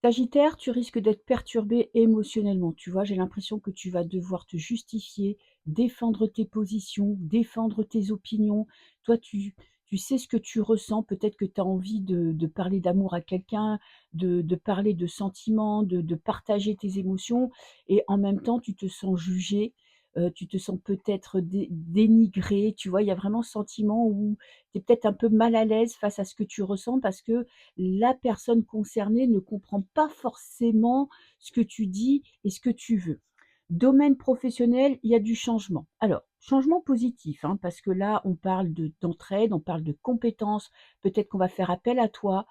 Sagittaire, tu risques d'être perturbé émotionnellement, tu vois? J'ai l'impression que tu vas devoir te justifier, défendre tes positions, défendre tes opinions. Toi, tu sais ce que tu ressens, peut-être que tu as envie de parler d'amour à quelqu'un, de parler de sentiments, de partager tes émotions et en même temps, tu te sens jugé, tu te sens peut-être dénigré, tu vois? Il y a vraiment ce sentiment où tu es peut-être un peu mal à l'aise face à ce que tu ressens parce que la personne concernée ne comprend pas forcément ce que tu dis et ce que tu veux. Domaine professionnel, il y a du changement. Alors, changement positif, hein, parce que là, on parle d'entraide, on parle de compétences. Peut-être qu'on va faire appel à toi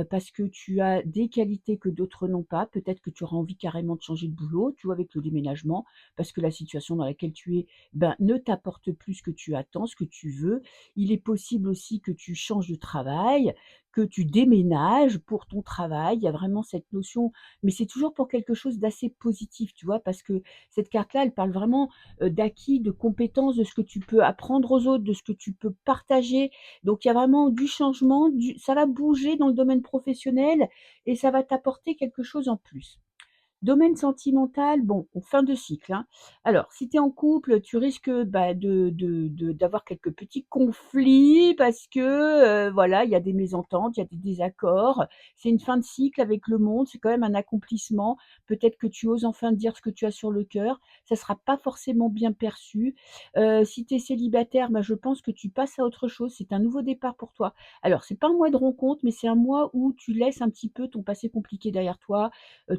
parce que tu as des qualités que d'autres n'ont pas. Peut-être que tu auras envie carrément de changer de boulot, tu vois, avec le déménagement, parce que la situation dans laquelle tu es ben, ne t'apporte plus ce que tu attends, ce que tu veux. Il est possible aussi que tu changes de travail, que tu déménages pour ton travail. Il y a vraiment cette notion, mais c'est toujours pour quelque chose d'assez positif, tu vois? Parce que cette carte-là, elle parle vraiment, d'acquis, de compétences, de ce que tu peux apprendre aux autres, de ce que tu peux partager. Donc il y a vraiment du changement, du ça va bouger dans le domaine professionnel et ça va t'apporter quelque chose en plus. Domaine sentimental, bon, en fin de cycle, hein. Alors, si tu es en couple, tu risques, bah, d'avoir quelques petits conflits parce que, voilà, il y a des mésententes, il y a des désaccords. C'est une fin de cycle avec le monde, c'est quand même un accomplissement. Peut-être que tu oses enfin dire ce que tu as sur le cœur. Ça sera pas forcément bien perçu. Si tu es célibataire, bah, je pense que tu passes à autre chose. C'est un nouveau départ pour toi. Alors, c'est pas un mois de rencontre, mais c'est un mois où tu laisses un petit peu ton passé compliqué derrière toi,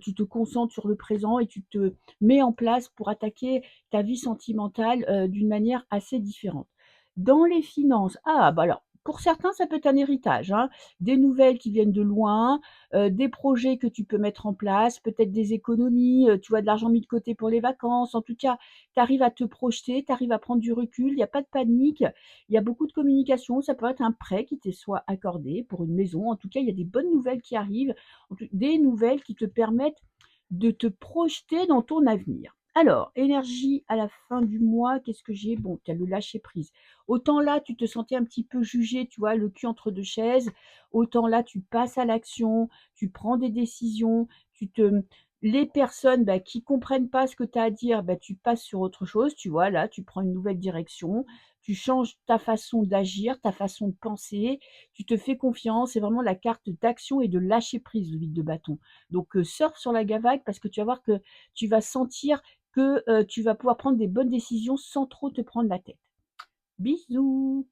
tu te concentres sur le présent et tu te mets en place pour attaquer ta vie sentimentale, d'une manière assez différente. Dans les finances, ah bah, alors, pour certains, ça peut être un héritage, hein. Des nouvelles qui viennent de loin, des projets que tu peux mettre en place, peut-être des économies, tu vois, de l'argent mis de côté pour les vacances. En tout cas, tu arrives à te projeter, tu arrives à prendre du recul, il y a pas de panique, il y a beaucoup de communication. Ça peut être un prêt qui te soit accordé pour une maison. En tout cas, il y a des bonnes nouvelles qui arrivent, des nouvelles qui te permettent de te projeter dans ton avenir. Alors, énergie à la fin du mois, qu'est-ce que j'ai? Bon, tu as le lâcher prise. Autant là, tu te sentais un petit peu jugé, tu vois, le cul entre deux chaises. Autant là, tu passes à l'action, tu prends des décisions, les personnes bah, qui comprennent pas ce que tu as à dire, bah, tu passes sur autre chose, tu vois, là, tu prends une nouvelle direction, tu changes ta façon d'agir, ta façon de penser, tu te fais confiance, c'est vraiment la carte d'action et de lâcher prise, le vide de bâton. Donc, surfe sur la vague parce que tu vas voir que tu vas sentir que, tu vas pouvoir prendre des bonnes décisions sans trop te prendre la tête. Bisous.